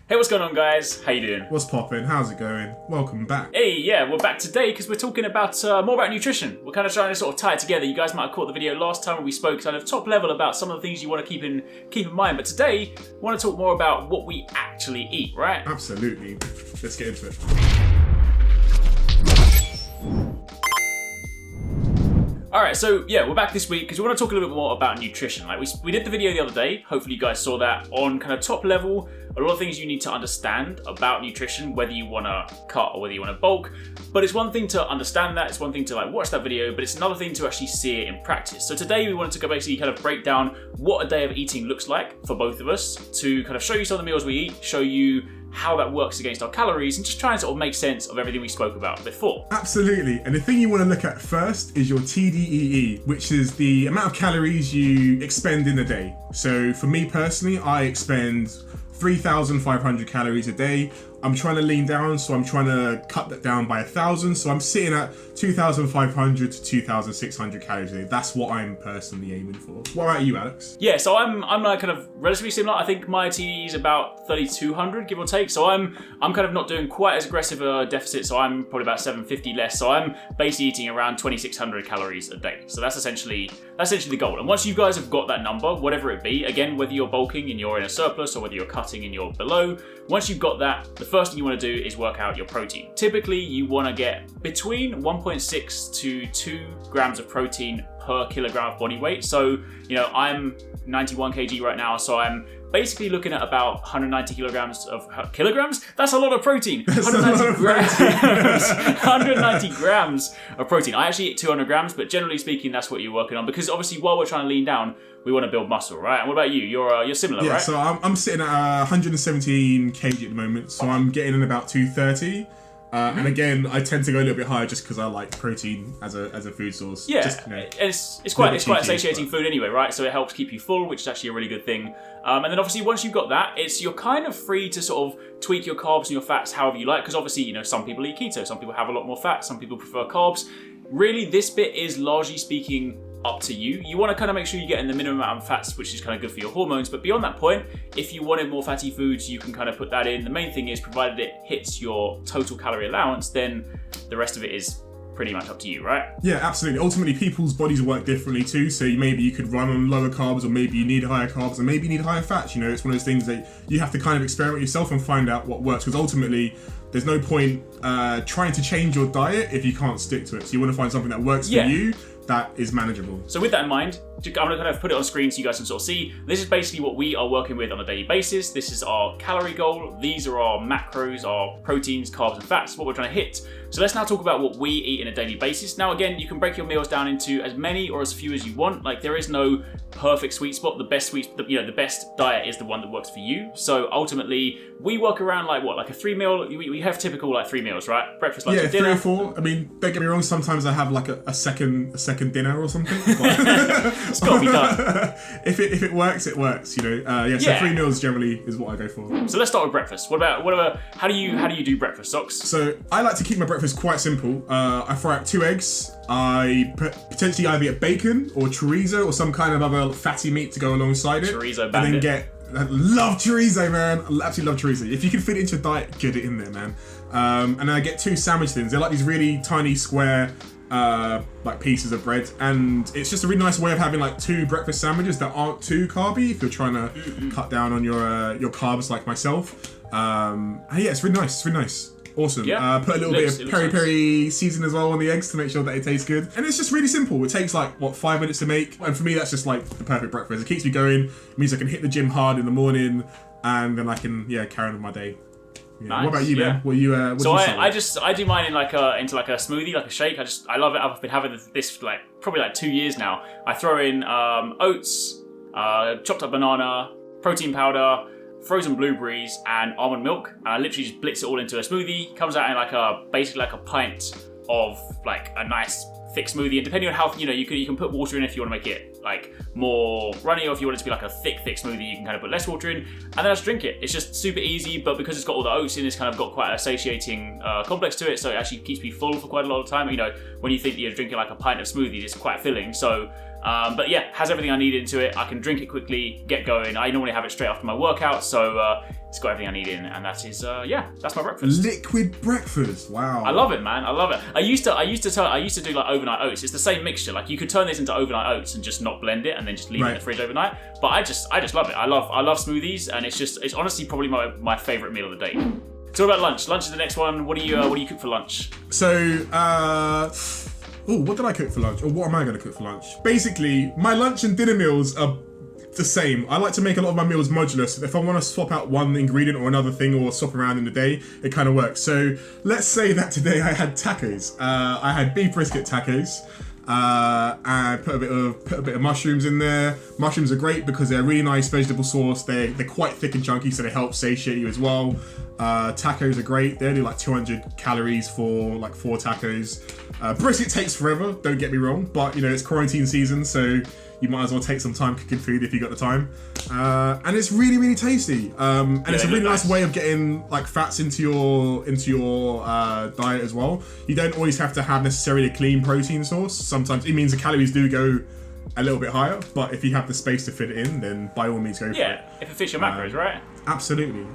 Hey, what's going on, guys? How you doing? What's poppin'? How's it going? Welcome back. Hey, yeah, we're back today because we're talking about more about nutrition. We're kind of trying to sort of tie it together. You guys might have caught the video last time when we spoke kind of top level about some of the things you want to keep in mind. But today, we want to talk more about what we actually eat, right? Absolutely. Let's get into it. Alright, so yeah, we're back this week because we want to talk a little bit more about nutrition. Like we did the video the other day, hopefully you guys saw that, on kind of top level, a lot of things you need to understand about nutrition, whether you want to cut or whether you want to bulk. But it's one thing to understand that, it's one thing to like watch that video, but it's another thing to actually see it in practice. So today we wanted to go basically kind of break down what a day of eating looks like for both of us, to kind of show you some of the meals we eat, show you how that works against our calories, and just try and sort of make sense of everything we spoke about before. Absolutely. And the thing you want to look at first is your TDEE, which is the amount of calories you expend in a day. So for me personally, I expend 3,500 calories a day. I'm trying to lean down, so I'm trying to cut that down by 1,000. So I'm sitting at 2,500 to 2,600 calories a day. That's what I'm personally aiming for. What about you, Alex? Yeah, so I'm like kind of relatively similar. I think my TDE is about 3,200, give or take. So I'm kind of not doing quite as aggressive a deficit. So I'm probably about 750 less. So I'm basically eating around 2,600 calories a day. So that's essentially the goal. And once you guys have got that number, whatever it be, again, whether you're bulking and you're in a surplus or whether you're cutting and you're below, once you've got that, the first thing you want to do is work out your protein. Typically, you want to get between 1.6 to 2 grams of protein per kilogram of body weight. So, I'm 91 kg right now, so I'm basically looking at about 190 kilograms of kilograms. That's a lot of protein. 190 grams. 190 grams of protein. I actually eat 200 grams, but generally speaking, that's what you're working on, because obviously while we're trying to lean down, we want to build muscle, right? And what about you? You're similar, yeah, right? So I'm sitting at 117 kg at the moment, so I'm getting in about 230. And again, I tend to go a little bit higher just because I like protein as a food source. Yeah, just, it's quite satiating food anyway, right? So it helps keep you full, which is actually a really good thing. And then obviously once you've got that, you're kind of free to sort of tweak your carbs and your fats however you like, because obviously, some people eat keto, some people have a lot more fat, some people prefer carbs. Really, this bit is largely speaking up to you. You want to kind of make sure you get in the minimum amount of fats, which is kind of good for your hormones. But beyond that point, if you wanted more fatty foods, you can kind of put that in. The main thing is, provided it hits your total calorie allowance, then the rest of it is pretty much up to you, right? Yeah, absolutely. Ultimately, people's bodies work differently too. So maybe you could run on lower carbs, or maybe you need higher carbs, and maybe you need higher fats. It's one of those things that you have to kind of experiment yourself and find out what works. Because ultimately, there's no point trying to change your diet if you can't stick to it. So you want to find something that works for you, that is manageable. So with that in mind, I'm going to kind of put it on screen so you guys can sort of see. This is basically what we are working with on a daily basis. This is our calorie goal. These are our macros, our proteins, carbs, and fats, what we're trying to hit. So let's now talk about what we eat on a daily basis. Now, again, you can break your meals down into as many or as few as you want. Like, there is no perfect sweet spot. The best diet is the one that works for you. So ultimately, we work around like a 3 meal. We have typical like 3 meals, right? Breakfast, lunch, and dinner. 3 or 4. I mean, don't get me wrong. Sometimes I have like a second dinner or something. It's got to be done. If it works, it works. So 3 meals generally is what I go for. So let's start with breakfast. What about how do you do breakfast, Socks? So I like to keep my breakfast quite simple. I fry up 2 eggs. I potentially either get bacon or chorizo or some kind of other fatty meat to go alongside it. Chorizo bandit. And then I love chorizo, man. I absolutely love chorizo. If you can fit it into your diet, get it in there, man. And then I get 2 sandwich thins. They're like these really tiny square like pieces of bread, and it's just a really nice way of having like 2 breakfast sandwiches that aren't too carby if you're trying to cut down on your carbs like myself. And yeah, it's really nice. It's really nice. Awesome. Yeah. Put a little bit of peri season as well on the eggs to make sure that it tastes good. And it's just really simple. It takes 5 minutes to make. And for me, that's just like the perfect breakfast. It keeps me going. It means I can hit the gym hard in the morning, and then I can carry on with my day. Yeah. Nice. What about you, man? I do mine into like a smoothie, like a shake. I love it. I've been having this probably 2 years now. I throw in oats, chopped up banana, protein powder, frozen blueberries, and almond milk, and I literally just blitz it all into a smoothie. Comes out in basically a pint of a nice thick smoothie. And depending on how you can put water in if you want to make it more runny, or if you want it to be a thick smoothie, you can kind of put less water in, and then I just drink it. It's just super easy, but because it's got all the oats in, it's kind of got quite a satiating complex to it, so it actually keeps me full for quite a lot of time. When you think that you're drinking a pint of smoothie, it's quite filling. So but yeah, has everything I need into it. I can drink it quickly, get going. I normally have it straight after my workout, so It's got everything I need in, and that is that's my breakfast. Liquid breakfast. Wow. I love it, man. I love it. I used to do like overnight oats. It's the same mixture. Like you could turn this into overnight oats and just not blend it and then just leave it in the fridge overnight. But I just love it. I love smoothies, and it's honestly probably my favorite meal of the day. So what about lunch? Lunch is the next one. What do you cook for lunch? So what did I cook for lunch? Or what am I going to cook for lunch? Basically, my lunch and dinner meals are the same. I like to make a lot of my meals modular, so if I want to swap out one ingredient or another thing or swap around in the day, it kind of works. So let's say that today I had tacos. I had beef brisket tacos. And put a bit of mushrooms in there. Mushrooms are great because they're a really nice vegetable sauce. They're quite thick and chunky, so they help satiate you as well. Tacos are great. They only like 200 calories for like 4 tacos. Brisket takes forever, don't get me wrong, but it's quarantine season, so you might as well take some time cooking food if you got the time. And it's really, really tasty. And it's a really nice way of getting like fats into your diet as well. You don't always have to have necessarily a clean protein source. Sometimes it means the calories do go a little bit higher, but if you have the space to fit it in, then by all means go for it. Yeah, if it fits your macros, right? Absolutely.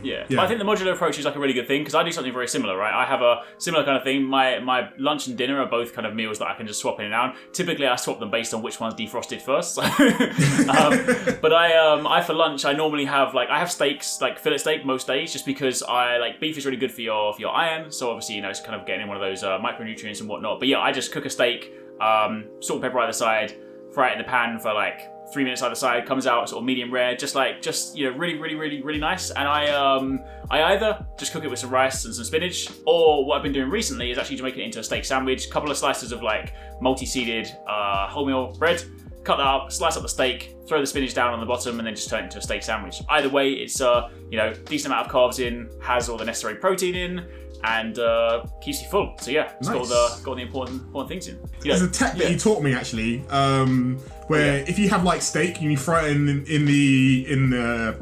Yeah. But I think the modular approach is like a really good thing because I do something very similar, right? I have a similar kind of thing. My lunch and dinner are both kind of meals that I can just swap in and out. Typically, I swap them based on which one's defrosted first. But I for lunch I normally have I have steaks, like fillet steak most days, just because I like beef is really good for your iron. So obviously it's kind of getting in one of those micronutrients and whatnot. But yeah, I just cook a steak, salt and pepper either side, fry it in the pan for like 3 minutes either side, comes out sort of medium rare, just really, really, really, really nice. And I either just cook it with some rice and some spinach, or what I've been doing recently is actually to make it into a steak sandwich. A couple of slices of like multi-seeded wholemeal bread, cut that up, slice up the steak, throw the spinach down on the bottom, and then just turn it into a steak sandwich. Either way, it's decent amount of carbs in, has all the necessary protein in, and keeps you full. So yeah, it's got all the important things in. There's a tech that you taught me actually, where if you have like steak and you fry it in the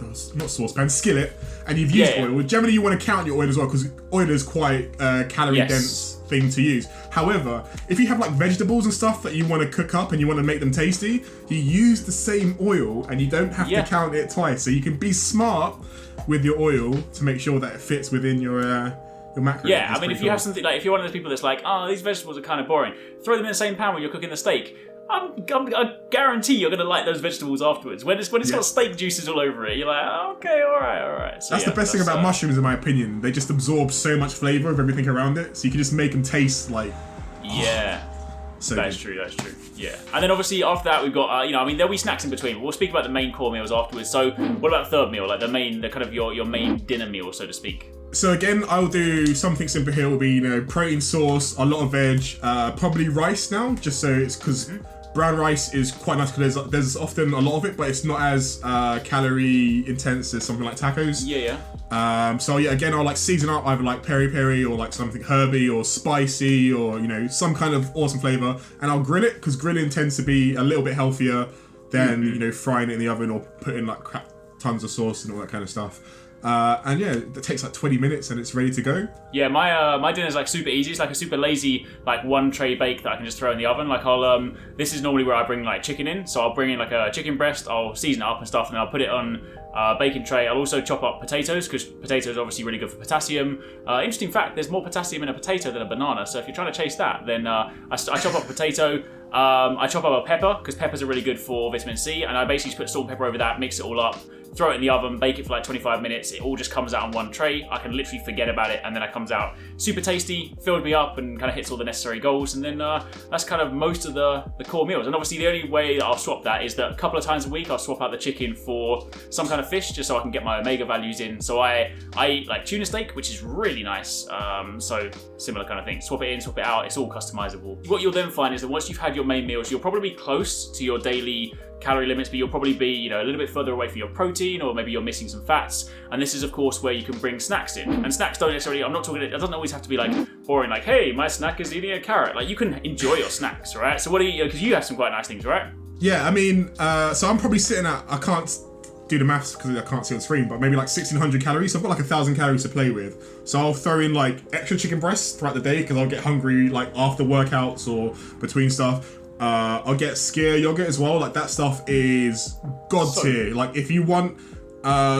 not saucepan, skillet, and you've used oil. Generally, you want to count your oil as well because oil is quite a calorie dense thing to use. However, if you have like vegetables and stuff that you want to cook up and you want to make them tasty, you use the same oil and you don't have to count it twice. So you can be smart with your oil to make sure that it fits within your macros. Yeah, I mean, if you have something like, if you're one of those people that's like, these vegetables are kind of boring, throw them in the same pan when you're cooking the steak. I guarantee you're going to like those vegetables afterwards. When it's got steak juices all over it, you're like, okay, all right. So, that's the best thing about mushrooms, in my opinion. They just absorb so much flavour of everything around it, so you can just make them taste like... Yeah. That's true. Yeah. And then obviously after that we've got, there'll be snacks in between. We'll speak about the main core meals afterwards. So what about the third meal, like the kind of your main dinner meal, so to speak? So again, I'll do something simple here. Will be protein sauce, a lot of veg, probably rice now, just so it's because brown rice is quite nice because there's often a lot of it, but it's not as calorie intense as something like tacos. Yeah. So yeah, again, I'll like season up either like peri peri or like something herby or spicy or some kind of awesome flavor, and I'll grill it because grilling tends to be a little bit healthier than frying it in the oven or putting like tons of sauce and all that kind of stuff. And yeah, that takes like 20 minutes and it's ready to go. Yeah, my dinner's like super easy. It's like a super lazy like one tray bake that I can just throw in the oven. Like this is normally where I bring like chicken in. So I'll bring in like a chicken breast, I'll season it up and stuff, and then I'll put it on a baking tray. I'll also chop up potatoes because potatoes are obviously really good for potassium. Interesting fact, there's more potassium in a potato than a banana. So if you're trying to chase that, then I chop up a potato. I chop up a pepper because peppers are really good for vitamin C, and I basically just put salt and pepper over that, mix it all up, throw it in the oven, bake it for like 25 minutes. It all just comes out on one tray. I can literally forget about it, and then it comes out super tasty, filled me up, and kind of hits all the necessary goals. And then that's kind of most of the core meals. And obviously the only way that I'll swap that is that a couple of times a week I'll swap out the chicken for some kind of fish, just so I can get my omega values in. So I eat like tuna steak, which is really nice. So similar kind of thing. Swap it in, swap it out. It's all customizable. What you'll then find is that once you've had your main meals, you'll probably be close to your daily calorie limits, but you'll probably be a little bit further away from your protein, or maybe you're missing some fats. And this is of course where you can bring snacks in. And snacks don't necessarily, it doesn't always have to be like boring, like, hey, my snack is eating a carrot. Like, you can enjoy your snacks, right? So what do you, because you have some quite nice things, right? Yeah, I mean, so I'm probably sitting at, I can't do the maths because I can't see on screen, but maybe like 1,600 calories. So I've got like 1,000 calories to play with. So I'll throw in like extra chicken breasts throughout the day because I'll get hungry like after workouts or between stuff. I'll get skyr yogurt as well. Like, that stuff is god tier. Like, if you want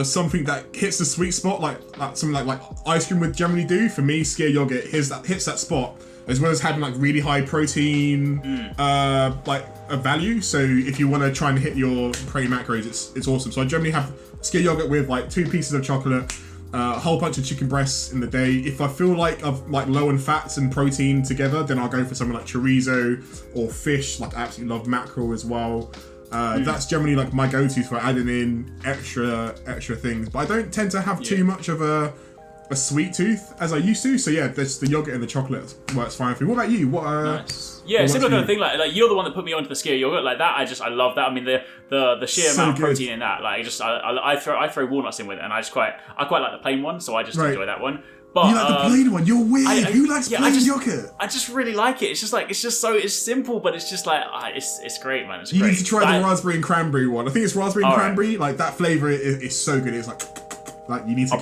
something that hits the sweet spot, like something like ice cream would generally do. For me, skyr yogurt hits that spot, as well as having like really high protein like a value. So if you want to try and hit your protein macros, it's awesome. So I generally have skyr yogurt with like 2 pieces of chocolate, a whole bunch of chicken breasts in the day. If I feel like I've like low on fats and protein together, then I'll go for something like chorizo or fish. Like I absolutely love mackerel as well. That's generally like my go-to for adding in extra things. But I don't tend to have too much of a sweet tooth as I used to. So yeah, there's the yogurt and the chocolate works fine for me. What about you? Nice. Yeah, similar kind of thing. Like you're the one that put me onto the skyr yogurt like that. I love that. I mean the sheer amount of protein in that. Like I throw walnuts in with it, and I quite like the plain one. So I just enjoy that one. But, you like the plain one? You're weird. Who likes plain yogurt? I just really like it. It's simple, but it's just like it's great, man. It's great. You need to try the raspberry and cranberry one. I think it's raspberry and cranberry. Like that flavor is so good. It's like you need to. I'll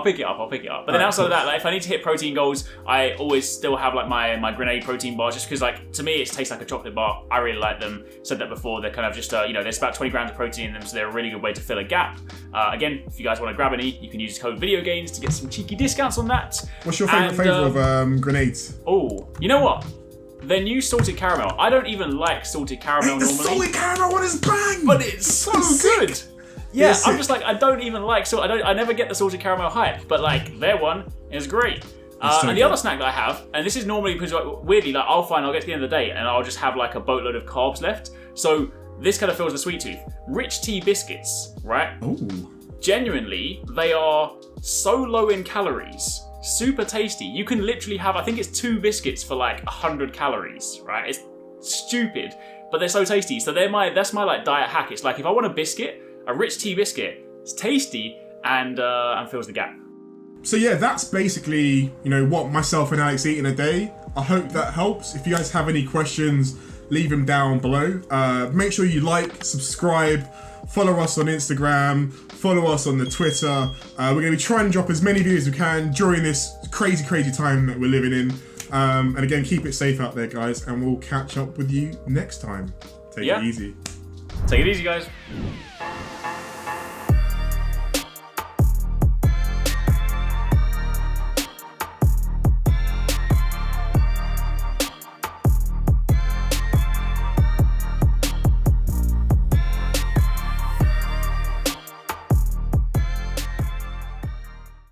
pick it up. But then outside of that, like if I need to hit protein goals, I always still have like my Grenade protein bar, just because like to me it tastes like a chocolate bar. I really like them. Said that before. They're kind of just there's about 20 grams of protein in them, so they're a really good way to fill a gap. Again, if you guys want to grab any, you can use code VideoGains to get some cheeky discounts on that. What's your favorite flavor of grenades? Oh, you know what? Their new salted caramel. I don't even like salted caramel normally. The salted caramel one is bang, but it's so good. Yeah, I'm just like I don't even like I never get the salted caramel hype, but like their one is great. And the other snack that I have, and this is normally because like, weirdly, like I'll get to the end of the day and I'll just have like a boatload of carbs left. So this kind of fills the sweet tooth. Rich tea biscuits, right? Ooh. Genuinely, they are so low in calories, super tasty. You can literally have, I think it's 2 biscuits for like 100 calories, right? It's stupid, but they're so tasty. So that's my like diet hack. It's like if I want a biscuit, a rich tea biscuit, it's tasty and fills the gap. So yeah, that's basically, what myself and Alex eat in a day. I hope that helps. If you guys have any questions, leave them down below. Make sure you like, subscribe, follow us on Instagram, follow us on the Twitter. We're going to be trying to drop as many videos as we can during this crazy time that we're living in. And again, keep it safe out there, guys, and we'll catch up with you next time. Take it easy. Take it easy, guys.